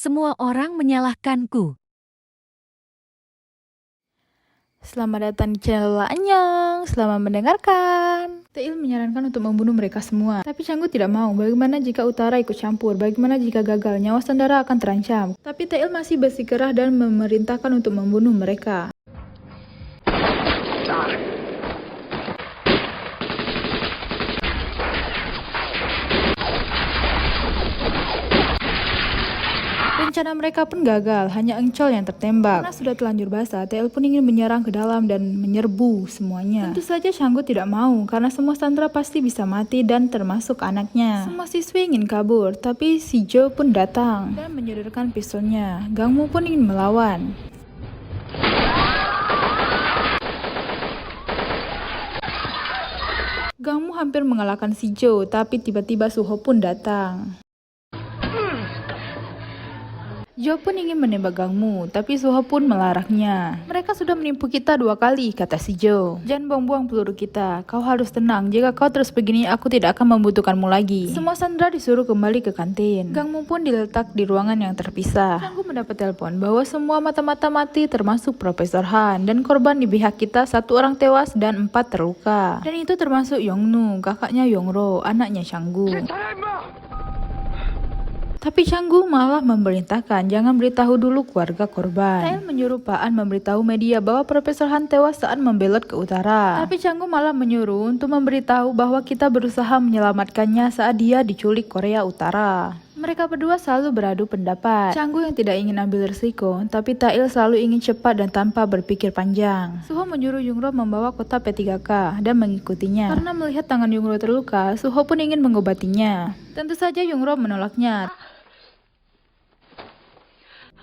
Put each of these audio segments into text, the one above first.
Semua orang menyalahkanku. Selamat datang di channel Anyong, selamat mendengarkan. Tail menyarankan untuk membunuh mereka semua, tapi Canggu tidak mau. Bagaimana jika Utara ikut campur? Bagaimana jika gagal? Nyawa saudara akan terancam. Tapi Tail masih bersikeras dan memerintahkan untuk membunuh mereka. Rencana mereka pun gagal, hanya Encol yang tertembak. Karena sudah telanjur basah, Tail pun ingin menyerang ke dalam dan menyerbu semuanya. Tentu saja Canggu tidak mau, karena semua sandera pasti bisa mati dan termasuk anaknya. Semua siswi ingin kabur, tapi si Jo pun datang dan menyodorkan pistolnya. Gangmu pun ingin melawan. Gangmu hampir mengalahkan si Jo, tapi tiba-tiba Suho pun datang. Jo pun ingin menembak Gangmu, tapi Suho pun melarangnya. Mereka sudah menipu kita 2 kali, kata si Jo. Jangan buang-buang peluru kita, kau harus tenang. Jika kau terus begini, aku tidak akan membutuhkanmu lagi. Semua sandera disuruh kembali ke kantin. Gangmu pun diletak di ruangan yang terpisah. Canggu mendapat telepon bahwa semua mata-mata mati termasuk Profesor Han. Dan korban di pihak kita 1 orang tewas dan 4 terluka. Dan itu termasuk Yongnu, kakaknya Yongro, anaknya Canggu. Tapi Canggu malah memerintahkan jangan beritahu dulu keluarga korban. Tail menyuruh Pak An memberitahu media bahwa Profesor Han tewas saat membelot ke utara. Tapi Canggu malah menyuruh untuk memberitahu bahwa kita berusaha menyelamatkannya saat dia diculik Korea Utara. Mereka berdua selalu beradu pendapat. Canggu yang tidak ingin ambil risiko, tapi Tail selalu ingin cepat dan tanpa berpikir panjang. Suho menyuruh Yungro membawa kotak P3K dan mengikutinya. Karena melihat tangan Yungro terluka, Suho pun ingin mengobatinya. Tentu saja Yungro menolaknya.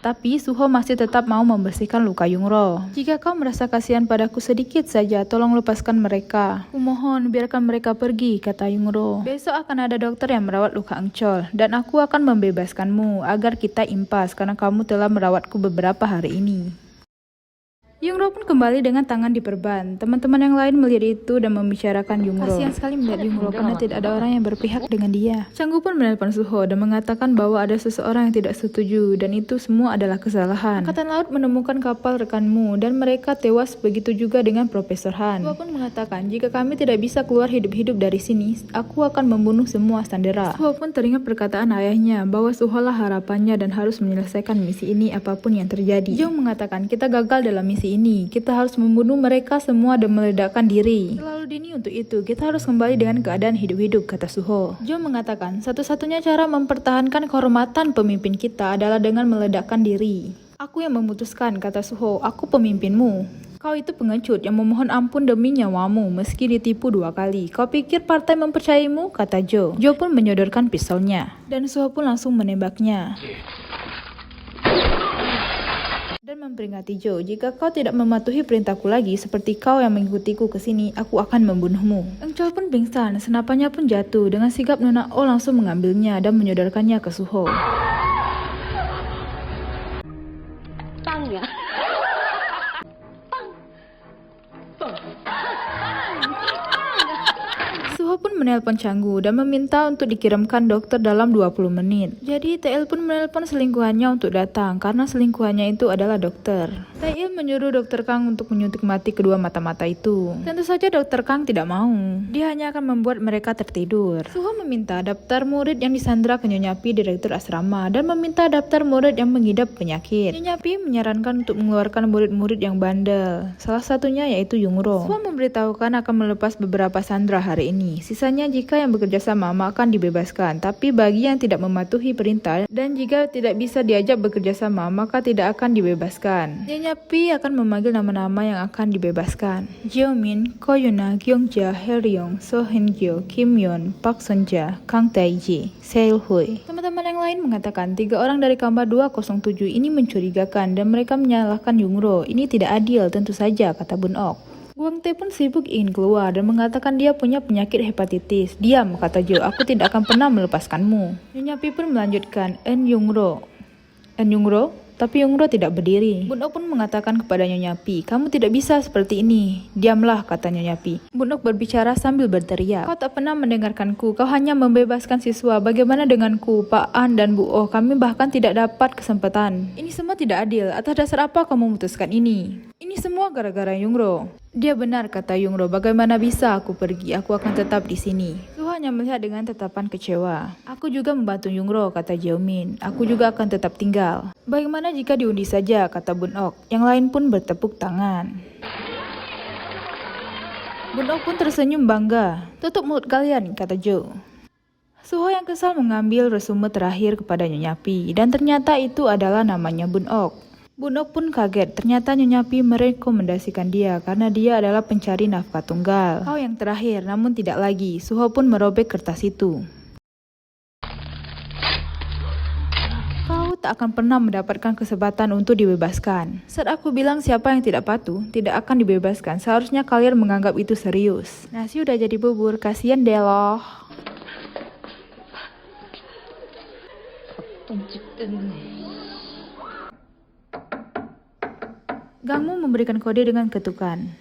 Tapi Suho masih tetap mau membersihkan luka Yungro. Jika kau merasa kasihan padaku sedikit saja, tolong lepaskan mereka. Kumohon, biarkan mereka pergi, kata Yungro. Besok akan ada dokter yang merawat luka Encol, dan aku akan membebaskanmu agar kita impas karena kamu telah merawatku beberapa hari ini. Yungro pun kembali dengan tangan diperban. Teman-teman yang lain melihat itu dan membicarakan Yungro. Kasihan sekali melihat Yungro karena tidak ada orang yang berpihak dengan dia. Canggu pun menelpon Suho dan mengatakan bahwa ada seseorang yang tidak setuju dan itu semua adalah kesalahan. Angkatan Laut menemukan kapal rekanmu dan mereka tewas, begitu juga dengan Profesor Han. Suho pun mengatakan jika kami tidak bisa keluar hidup-hidup dari sini, aku akan membunuh semua sandera. Suho pun teringat perkataan ayahnya bahwa Suho lah harapannya dan harus menyelesaikan misi ini apapun yang terjadi. Jo mengatakan kita gagal dalam misi ini, kita harus membunuh mereka semua dan meledakkan diri. Terlalu dini untuk itu, kita harus kembali dengan keadaan hidup-hidup, kata Suho. Jo mengatakan satu-satunya cara mempertahankan kehormatan pemimpin kita adalah dengan meledakkan diri. Aku yang memutuskan, kata Suho, aku pemimpinmu. Kau itu pengecut yang memohon ampun demi nyawamu meski ditipu 2 kali. Kau pikir partai mempercayaimu, kata Jo. Jo pun menyodorkan pistolnya dan Suho pun langsung menembaknya dan memperingati Jo, jika kau tidak mematuhi perintahku lagi seperti kau yang mengikutiku ke sini, aku akan membunuhmu. Encol pun pingsan, senapannya pun jatuh. Dengan sigap Nona O langsung mengambilnya dan menyodorkannya ke Suho. Tangga. Suho pun menelpon Canggu dan meminta untuk dikirimkan dokter dalam 20 menit. Jadi Tail pun menelpon selingkuhannya untuk datang karena selingkuhannya itu adalah dokter. Tail menyuruh dokter Kang untuk menyuntik mati kedua mata-mata itu. Tentu saja dokter Kang tidak mau. Dia hanya akan membuat mereka tertidur. Suho meminta daftar murid yang disandra ke Nyonya Pi, direktur asrama, dan meminta daftar murid yang mengidap penyakit. Nyonya Pi menyarankan untuk mengeluarkan murid-murid yang bandel. Salah satunya yaitu Yungro. Suho memberitahukan akan melepas beberapa sandra hari ini. Sisanya jika yang bekerja sama akan dibebaskan, tapi bagi yang tidak mematuhi perintah dan jika tidak bisa diajak bekerja sama maka tidak akan dibebaskan. Nyonya Pi akan memanggil nama-nama yang akan dibebaskan. Jeomin, Ko Yuna, Gyeongja, Heryong, So Heungjo, Kim Yeon, Park Sonja, Kang Taiji, Seo Hui. Teman-teman yang lain mengatakan 3 orang dari kamar 207 ini mencurigakan dan mereka menyalahkan Yungro. Ini tidak adil tentu saja, kata Bun Ok. Wang Tae pun sibuk ingin keluar dan mengatakan dia punya penyakit hepatitis. Diam, kata Jo, aku tidak akan pernah melepaskanmu. Nyonya Pi pun melanjutkan, En Yungro, tapi Yungro tidak berdiri. Bunok pun mengatakan kepada Nyonya Pi, "Kamu tidak bisa seperti ini." "Diamlah," kata Nyonya Pi. Bunok berbicara sambil berteriak, "Kau tak pernah mendengarkanku, kau hanya membebaskan siswa. Bagaimana denganku, Pak An dan Bu Oh? Kami bahkan tidak dapat kesempatan. Ini semua tidak adil. Atas dasar apa kamu memutuskan ini? Ini semua gara-gara Yungro." "Dia benar," kata Yungro. "Bagaimana bisa aku pergi? Aku akan tetap di sini." Suho hanya melihat dengan tatapan kecewa. "Aku juga membantu Yungro," kata Jeomin. "Aku juga akan tetap tinggal." "Bagaimana jika diundi saja?" kata Bunok. Yang lain pun bertepuk tangan. Bunok pun tersenyum bangga. "Tutup mulut kalian," kata Jo. Suho yang kesal mengambil resume terakhir kepada Nyonya Pi, dan ternyata itu adalah namanya Bunok. Bunok pun kaget, ternyata Nyonya Pi merekomendasikan dia karena dia adalah pencari nafkah tunggal. "Kau yang terakhir," namun tidak lagi. Suho pun merobek kertas itu. "Kau tak akan pernah mendapatkan kesempatan untuk dibebaskan. Saat aku bilang siapa yang tidak patuh, tidak akan dibebaskan. Seharusnya kalian menganggap itu serius." Nasi udah jadi bubur, kasihan deh loh. Gangmu memberikan kode dengan ketukan.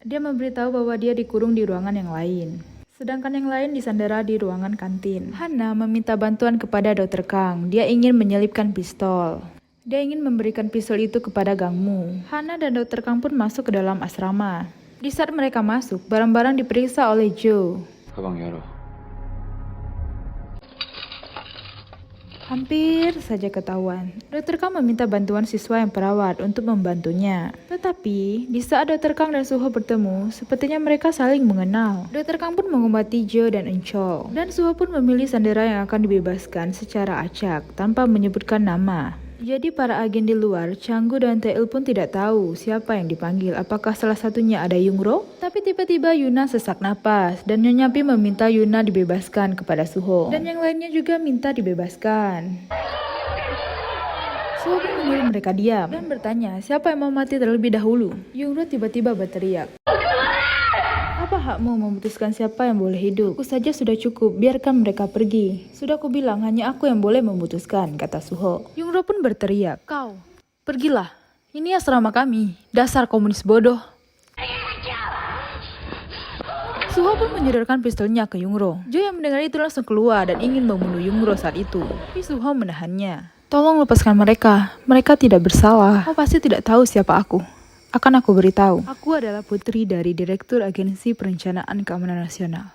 Dia memberitahu bahwa dia dikurung di ruangan yang lain, sedangkan yang lain disandera di ruangan kantin. Hana meminta bantuan kepada Dr. Kang. Dia ingin menyelipkan pistol. Dia ingin memberikan pistol itu kepada Gangmu. Hana dan Dr. Kang pun masuk ke dalam asrama. Di saat mereka masuk, barang-barang diperiksa oleh Joe. 가방 열어. Hampir saja ketahuan. Dr. Kang meminta bantuan siswa yang perawat untuk membantunya. Tetapi, di saat Dr. Kang dan Suho bertemu, sepertinya mereka saling mengenal. Dr. Kang pun mengobati Jo dan Eunchol. Dan Suho pun memilih sandera yang akan dibebaskan secara acak, tanpa menyebutkan nama. Jadi para agen di luar, Changgu dan Taeil pun tidak tahu siapa yang dipanggil. Apakah salah satunya ada Yungro? Tapi tiba-tiba Yuna sesak napas dan Nyonya Pi meminta Yuna dibebaskan kepada Suho. Dan yang lainnya juga minta dibebaskan. Suho pun menyuruh mereka diam dan bertanya siapa yang mau mati terlebih dahulu. Yungro tiba-tiba berteriak, "Apa hakmu memutuskan siapa yang boleh hidup? Aku saja sudah cukup, biarkan mereka pergi." "Sudah aku bilang, hanya aku yang boleh memutuskan," kata Suho. Yungro pun berteriak, "Kau, pergilah. Ini asrama kami. Dasar komunis bodoh." Suho pun menjodorkan pistolnya ke Yungro. Jo yang mendengar itu langsung keluar dan ingin membunuh Yungro saat itu. Tapi Suho menahannya. "Tolong lepaskan mereka. Mereka tidak bersalah. Kau pasti tidak tahu siapa aku. Akan aku beritahu. Aku adalah putri dari Direktur Agensi Perencanaan Keamanan Nasional.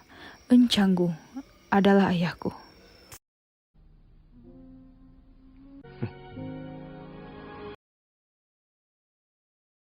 Eun Changgu adalah ayahku."